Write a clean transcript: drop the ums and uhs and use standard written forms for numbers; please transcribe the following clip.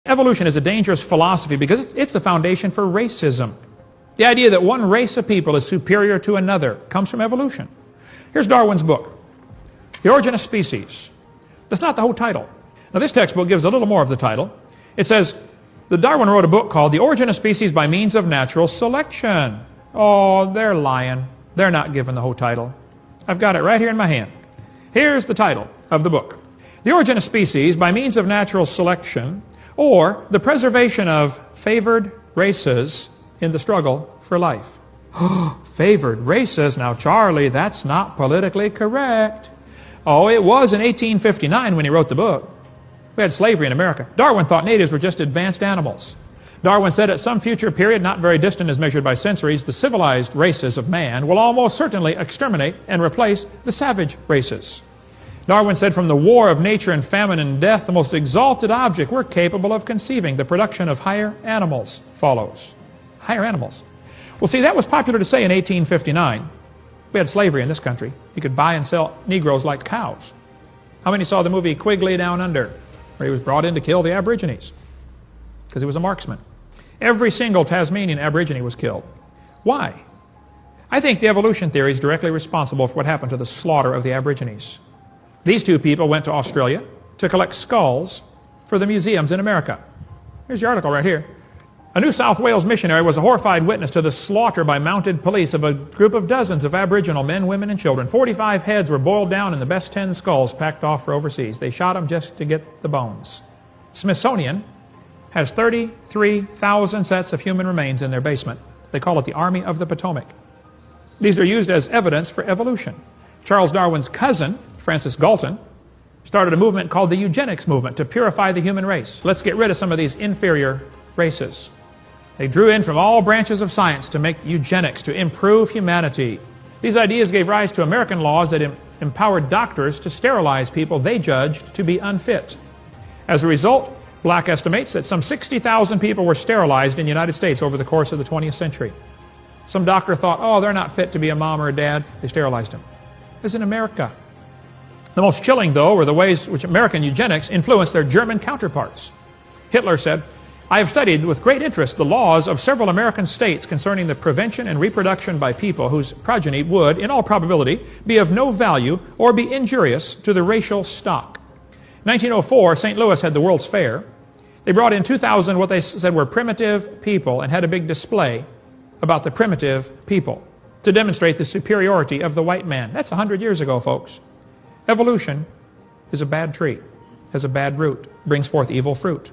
Evolution is a dangerous philosophy because it's the foundation for racism. The idea that one race of people is superior to another comes from evolution. Here's Darwin's book, The Origin of Species. That's not the whole title. Now this textbook gives a little more of the title. It says that Darwin wrote a book called The Origin of Species by Means of Natural Selection. Oh, they're lying. They're not giving the whole title. I've got it right here in my hand. Here's the title of the book. The Origin of Species by Means of Natural Selection, or the Preservation of Favored Races in the Struggle for Life. Favored races? Now, Charlie, that's not politically correct. Oh, it was in 1859 when he wrote the book. We had slavery in America. Darwin thought natives were just advanced animals. Darwin said at some future period, not very distant as measured by centuries, the civilized races of man will almost certainly exterminate and replace the savage races. Darwin said from the war of nature and famine and death, the most exalted object we're capable of conceiving, the production of higher animals, follows. Higher animals. Well, see, that was popular to say in 1859. We had slavery in this country. You could buy and sell Negroes like cows. How many saw the movie Quigley Down Under, where he was brought in to kill the Aborigines? Because he was a marksman. Every single Tasmanian Aborigine was killed. Why? I think the evolution theory is directly responsible for what happened to the slaughter of the Aborigines. These two people went to Australia to collect skulls for the museums in America. Here's the article right here. A New South Wales missionary was a horrified witness to the slaughter by mounted police of a group of dozens of Aboriginal men, women, and children. 45 heads were boiled down and the best 10 skulls packed off for overseas. They shot them just to get the bones. Smithsonian has 33,000 sets of human remains in their basement. They call it the Army of the Potomac. These are used as evidence for evolution. Charles Darwin's cousin, Francis Galton, started a movement called the eugenics movement to purify the human race. Let's get rid of some of these inferior races. They drew in from all branches of science to make eugenics, to improve humanity. These ideas gave rise to American laws that empowered doctors to sterilize people they judged to be unfit. As a result, Black estimates that some 60,000 people were sterilized in the United States over the course of the 20th century. Some doctor thought, oh, they're not fit to be a mom or a dad. They sterilized them. This is in America. The most chilling, though, were the ways which American eugenics influenced their German counterparts. Hitler said, I have studied with great interest the laws of several American states concerning the prevention and reproduction by people whose progeny would, in all probability, be of no value or be injurious to the racial stock. In 1904, St. Louis had the World's Fair. They brought in 2,000 what they said were primitive people and had a big display about the primitive people to demonstrate the superiority of the white man. That's 100 years ago, folks. Evolution is a bad tree, has a bad root, brings forth evil fruit.